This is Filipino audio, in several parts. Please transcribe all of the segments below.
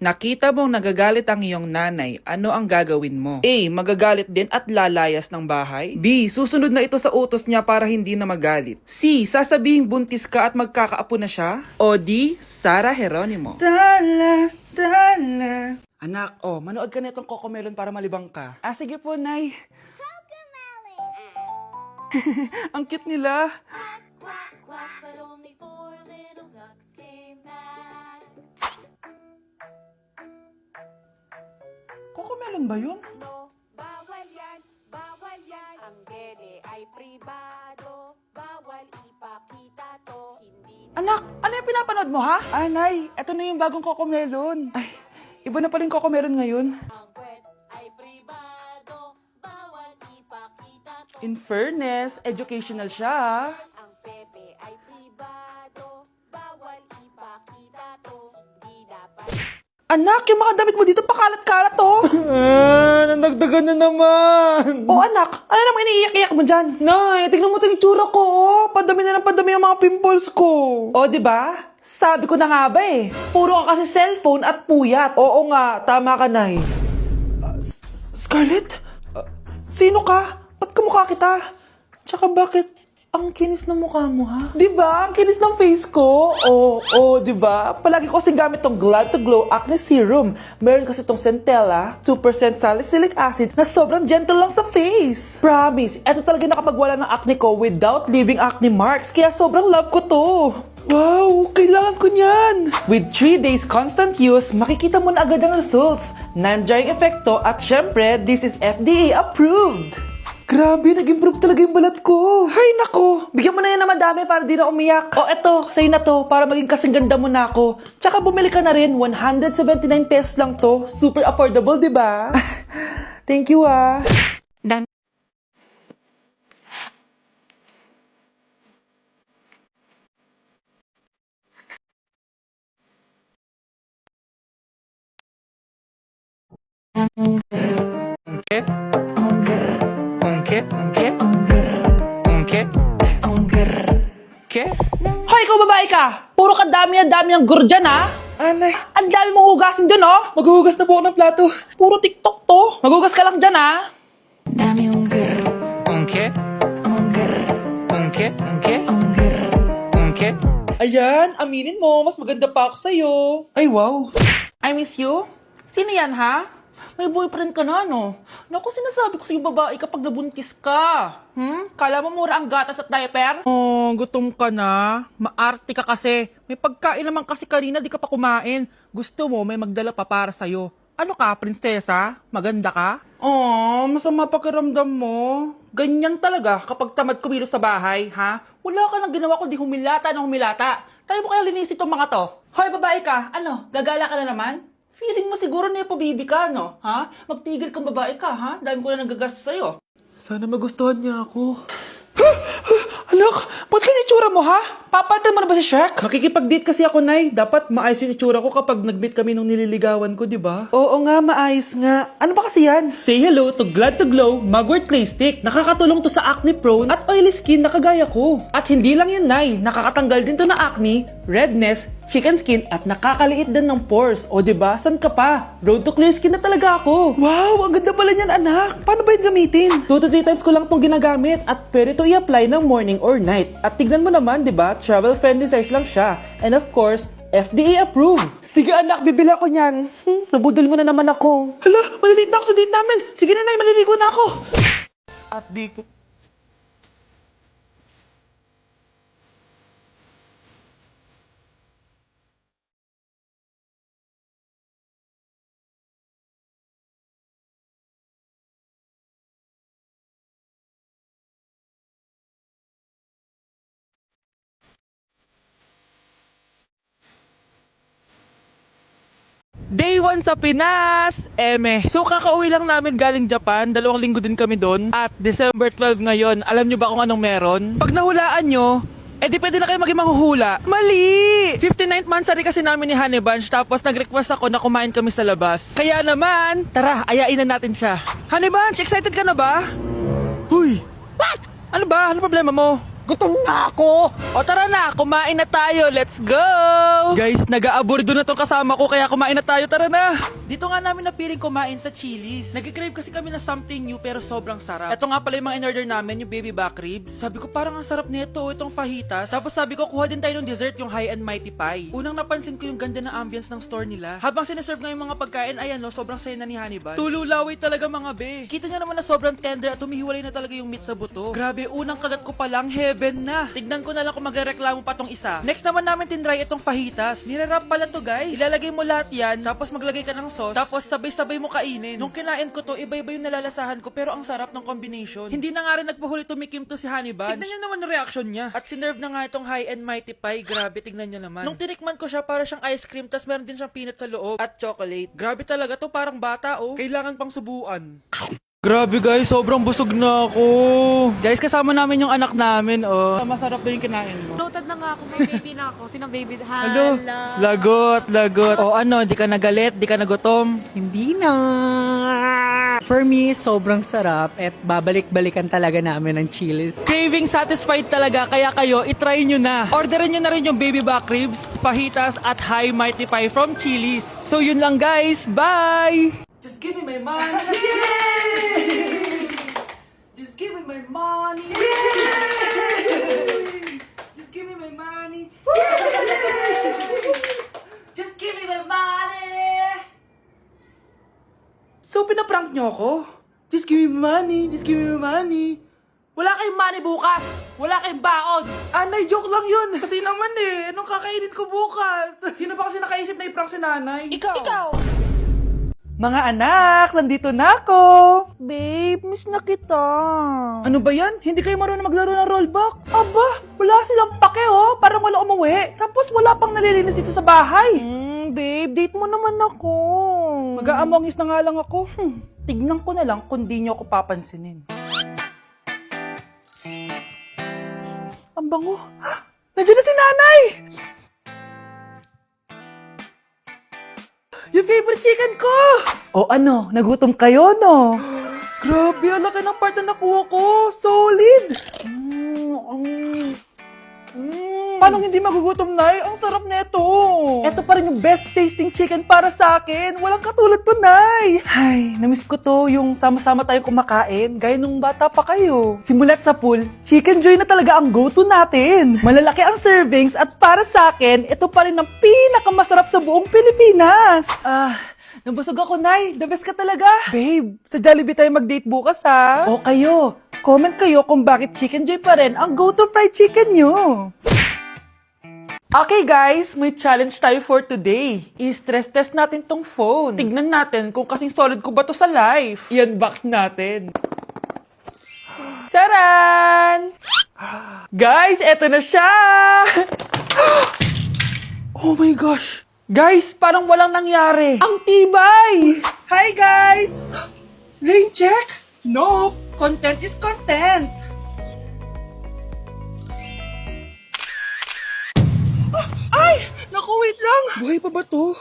Nakita mong nagagalit ang iyong nanay, ano ang gagawin mo? A. Magagalit din at lalayas ng bahay. B. Susunod na ito sa utos niya para hindi na magalit. C. Sasabihing buntis ka at magkakaapo na siya. O D. Sara Geronimo. Dala, dala. Anak, manood ka na itong Cocomelon para malibang ka. Sige po, Nay. Ang cute nila. Quack, quack, but only four little ducks came back. Cocomelon ba yun? No, bawal yan, bawal yan. Ang dede ay pribado, bawal ipakita to. Hindi Anak, ano yung pinapanood mo, ha? Nay, eto na yung bagong Cocomelon. Ay, iba na pala yung Cocomelon ngayon. ang kwet ay pribado, bawal ipakita to. In fairness, educational siya, ha? Ang pepe ay pribado, bawal ipakita to. Hindi dapat. Anak, yung mga damit mo dito pakalat-kalat, oh. Nandagdagan na naman. Anak, ano namang iniiyak-iyak mo dyan? Nay, tignan mo itong itsura ko, oh. Padami na ng padami ang mga pimples ko. Di ba? Sabi ko na nga ba eh. Puro ka kasi cellphone at puyat. Oo nga, tama ka, Nay. Scarlett? Sino ka? Ba't kamukha kita? Tsaka bakit ang kinis ng mukha mo, ha? Di ba? Ang kinis ng face ko. Di ba? Palagi ko kasing gamit tong Glad to Glow Acne Serum. Meron kasi tong Centella, 2% salicylic acid na sobrang gentle lang sa face. Promise, eto talaga nakapagwala ng acne ko without leaving acne marks. Kaya sobrang love ko to. Wow, kailangan ko niyan! With 3 days constant use, makikita mo na agad ang results. Non-drying epekto at syempre, this is FDA approved. Grabe, nag-improve talaga yung balat ko. Hay nako, bigyan mo na yan na madami para di na umiyak. Eto, sa'yo na to, para maging kasing ganda mo na ako. Tsaka bumili ka na rin, 179 pesos lang to. Super affordable, di ba? Thank you, ah. Ungke? Ungke? Ungke? Ke? Hoy, ikaw babae ka! Puro ka dami ang gur dyan, ha? Anay. Ang dami mong hugasin dun, oh! Maghuhugas na po ako ng plato. Puro TikTok to. Maghugas ka lang dyan, ha? Ungke? Ungke? Ungke? Ayan, aminin mo, mas maganda pa ako sa'yo. Ay, wow. I miss you? Sino yan, ha? May boyfriend ka na, no? Naku, sinasabi ko sa'yo babae kapag nabuntis ka. Kala mo mura ang gatas at diaper? Gutom ka na. Maarte ka kasi. May pagkain naman kasi kanina, di ka pa kumain. Gusto mo, may magdala pa para sa'yo. Ano ka, prinsesa? Maganda ka? Masama pakiramdam mo. Ganyan talaga kapag tamad kumilos sa bahay, ha? Wala ka nang ginawa kundi humilata ng humilata. Tayo mo kaya linisin itong mga to. Hoy, babae ka, ano, gagala ka na naman? Feeling mo siguro na baby ka, no? Ha? Magtigil kang babae ka, ha? Dami ko na nagagastos sa'yo. Sana magustuhan niya ako. Anak, ba't ganyan itsura mo, ha? Papalitan mo na ba si Shrek? Makikipag-date kasi ako, Nay. Dapat maayos yung itsura ko kapag nag-meet kami nung nililigawan ko, di ba? Oo nga, maayos nga. Ano ba kasi yan? Say hello to Glad to Glow Mugwort Clay Stick. Nakakatulong to sa acne-prone at oily skin na kagaya ko. At hindi lang yun, Nay. Nakakatanggal din to na acne, redness, chicken skin at nakakaliit din ng pores. O di ba? San ka pa? Road to clear skin na talaga ako. Wow, ang ganda pala niyan, anak. Paano ba yun gamitin? 2 to 3 times ko lang itong ginagamit at pwede to i-apply ng morning or night. At tignan mo naman, di ba? Travel friendly size lang siya. And of course, FDA approved. Sige anak, bibili ako niyan. Nabudol mo na naman ako. Hala, maliliit na ako sa date namin. Sige na, Nay, maliligo na ako. At di ko... Day 1 sa Pinas! So kakauwi lang namin galing Japan, 2 linggo din kami doon. At December 12 ngayon, alam nyo ba kung anong meron? Pag nahulaan nyo, di pwede na kayo maging manghuhula. Mali! 59th monthsary kasi namin ni Honey Bunch, tapos nag-request ako na kumain kami sa labas. Kaya naman, tara, ayain na natin siya. Honey Bunch, excited ka na ba? Huy! What? Ano ba? Ano problema mo? Gutom na ako! O tara na, kumain na tayo. Let's go! Guys, nag-aabordo na tong kasama ko kaya kumain na tayo. Tara na! Dito nga namin napiling kumain sa Chili's. Nag-crave kasi kami na something new pero sobrang sarap. Ito nga pala yung mga in-order namin, yung baby back ribs. Sabi ko parang ang sarap nito, itong fajitas. Tapos sabi ko kuha din tayo ng dessert, yung high and mighty pie. Unang napansin ko yung ganda ng ambience ng store nila. Habang sineserve nga yung mga pagkain, ayan no, sobrang saya na ni Hannibal. Tululaway talaga mga be. Kita niya naman na sobrang tender at humihiwalay na talaga yung meat sa buto. Grabe, unang kagat ko pa lang, heaven na. Tignan ko na lang kung magreklamo pa tong isa. Next naman namin tinry itong fajitas. Nirarap pala to guys. Ilalagay mo lahat yan, tapos maglagay ka ng sauce, tapos sabay-sabay mo kainin. Nung kinain ko to, iba-iba yung nalalasahan ko pero ang sarap ng combination. Hindi na nga rin nagpahuli tumikim to si Hannibal. Tignan niyo naman yung reaction niya. At sinerve na nga itong high and mighty pie. Grabe, tignan niyo naman. Nung tinikman ko siya, para siyang ice cream, tas meron din siyang peanut sa loob at chocolate. Grabe talaga to, parang bata oh. Kailangan pang subuan. Grabe guys, sobrang busog na ako. Guys, kasama namin yung anak namin, oh. Masarap ba yung kinain mo? Noted na nga ako, may baby na ako. Sino baby? Hello? Lagot. O ano, di ka nagalit, di ka nagutom? Hindi na. For me, sobrang sarap at babalik-balikan talaga namin ng Chili's. Craving satisfied talaga, kaya kayo, itry nyo na. Orderin nyo na rin yung baby back ribs, fajitas, at high mighty pie from Chili's. So yun lang guys, bye! Just give me my money! Yay! Just give me my money! Yay! Just give me my money! Just give me my money! So, pinaprank nyo ako? Just give me money! Just give me my money! Wala kayong money bukas! Wala kayong baon! Anay, joke lang yun! Kasi naman eh, anong kakainin ko bukas? Sino ba kasi nakaisip na i-prank si nanay? Ikaw! Mga anak, nandito na ako! Babe, miss na kita. Ano ba yan? Hindi kayo marunong maglaro ng rollbox? Aba, wala silang pake oh. Parang wala umuwi. Tapos wala pang nalilinis dito sa bahay. Babe, date mo naman ako. Mag-aamongis na nga lang ako. Tignan ko na lang kung di nyo ako papansinin. Ang bango. Nandiyan na si nanay! Yung favorite chicken ko! O ano, nagutom kayo, no? Grabe, ang laki ng part na nakuha ko. Solid! Paano hindi magugutom, Nay? Ang sarap nito. Ito pa rin yung best tasting chicken para sa akin. Walang katulad to, Nay. Ay, namiss ko to yung sama-sama tayong kumakain, gaya nung bata pa kayo. Simulat sa pool, Chicken Joy na talaga ang go-to natin. Malalaki ang servings at para sa akin, ito pa rin ang pinakamasarap sa buong Pilipinas. Nabusog ako, Nay. The best ka talaga. Babe, sa Jollibee tayo mag-date bukas, ha? O kayo, comment kayo kung bakit Chicken Joy pa rin ang go-to fried chicken nyo. Okay guys, may challenge tayo for today. I-stress test natin tong phone. Tignan natin kung kasing solid ko ba to sa life. I-unbox natin. Charan! Guys, eto na siya! Oh my gosh! Guys, parang walang nangyari. Ang tibay! Hi guys! Rain check? Nope! Content is content! Ay! Naku, wait lang! Buhay pa ba to?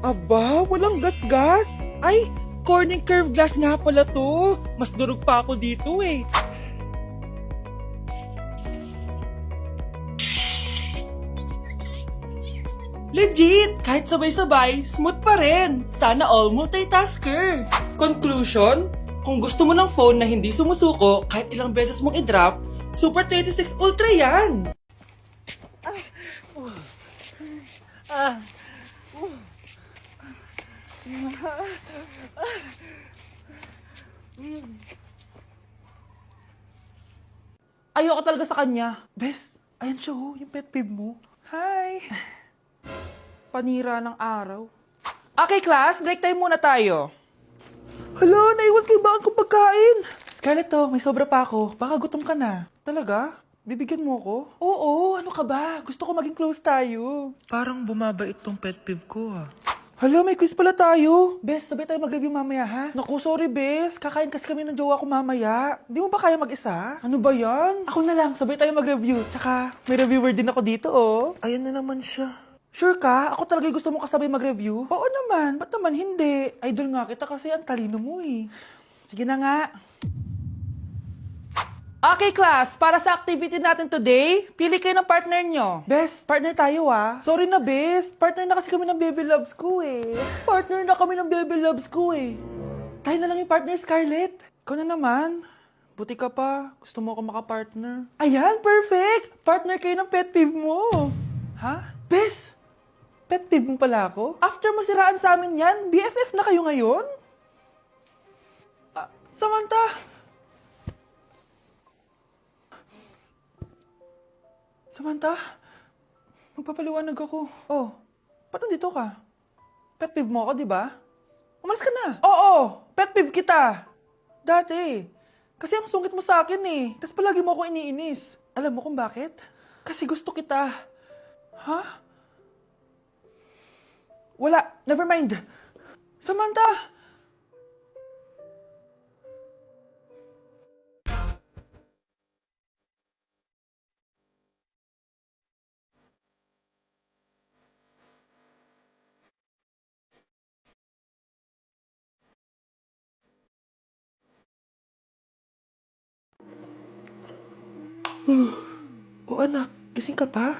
Aba, walang gas-gas. Ay, Corning curved glass nga pala to. Mas durog pa ako dito eh. Legit! Kahit sabay-sabay, smooth pa rin. Sana all multitasker. Conclusion? Kung gusto mo ng phone na hindi sumusuko kahit ilang beses mong i-drop, Super 26 Ultra yan! Ayoko talaga sa kanya. Bes, ayan siya oh, yung pet peeve mo. Hi! Panira ng araw. Okay, class, break time muna tayo. Hala, naiwan kay bakit kong pagkain. Scarlett to, may sobra pa ako. Baka gutom ka na. Talaga? Bibigyan mo ako? Oo, ano ka ba? Gusto ko maging close tayo. Parang bumabait tong pet peeve ko ah. Hala, may quiz pala tayo. Bes, sabay tayo mag-review mamaya ha? Naku, sorry Bes. Kakain kasi kami ng jowa ko mamaya. Di mo ba kaya mag-isa? Ano ba yan? Ako na lang, sabay tayo mag-review. Tsaka, may reviewer din ako dito oh. Ayan na naman siya. Sure ka? Ako talaga yung gusto mo kasabay mag-review? Oo naman, ba't naman hindi? Idol nga kita kasi ang talino mo eh. Sige na nga. Okay, class. Para sa activity natin today, pili kayo ng partner nyo. Best, partner tayo Sorry na, best. Partner na kasi kami ng baby loves ko eh. Partner na kami ng baby loves ko eh. Tayo na lang yung partner, Scarlett. Ikaw na naman. Buti ka pa. Gusto mo ako makapartner. Ayan, perfect! Partner kayo ng pet peeve mo. Ha? Best! Pet peeve mo pala ako? After mo siraan sa amin yan, BFF na kayo ngayon? Samantha! Samantha, magpapaliwanag ako. Oh, ba't nandito ka? Pet peeve mo ako, di ba? Umalis ka na. Oo, pet peeve kita. Dati. Kasi ang sungit mo sa akin eh. Tapos palagi mo ako iniinis. Alam mo kung bakit? Kasi gusto kita. Ha? Wala, never mind. Samantha! O anak, gising ka pa?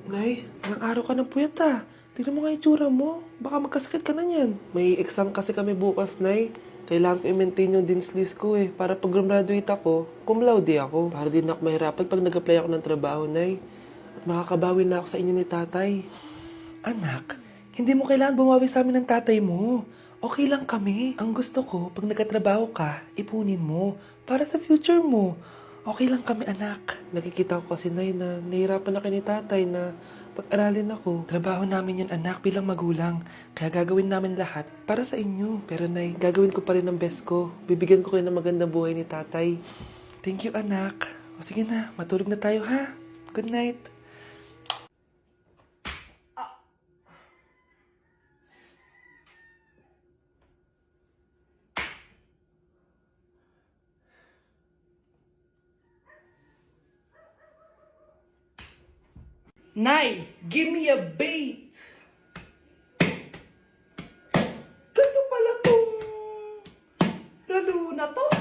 Nay, ilang araw ka ng puyat Tignan mo nga yung tsura mo. Baka magkasakit ka na niyan. May exam kasi kami bukas, Nay. Kailangan ko i-maintain yung dean's list ko para pag graduate ako, cum laude ako. Para din ako mahirapan pag nag-apply ako ng trabaho, Nay. At makakabawi na ako sa inyo ni tatay. Anak, hindi mo kailangan bumawi sa amin ng tatay mo. Okay lang kami. Ang gusto ko, pag nagkatrabaho ka, ipunin mo. Para sa future mo. Okay lang kami, anak. Nakikita ko kasi, Nay, na nahihirapan na kayo ni tatay na pag-aralin ako. Trabaho namin yun, anak, bilang magulang. Kaya gagawin namin lahat para sa inyo. Pero, Nay, gagawin ko pa rin ang best ko. Bibigyan ko kayo ng magandang buhay ni tatay. Thank you, anak. O sige na, matulog na tayo, ha? Good night. Nay, give me a bait! Ganito pala tong lalo na to.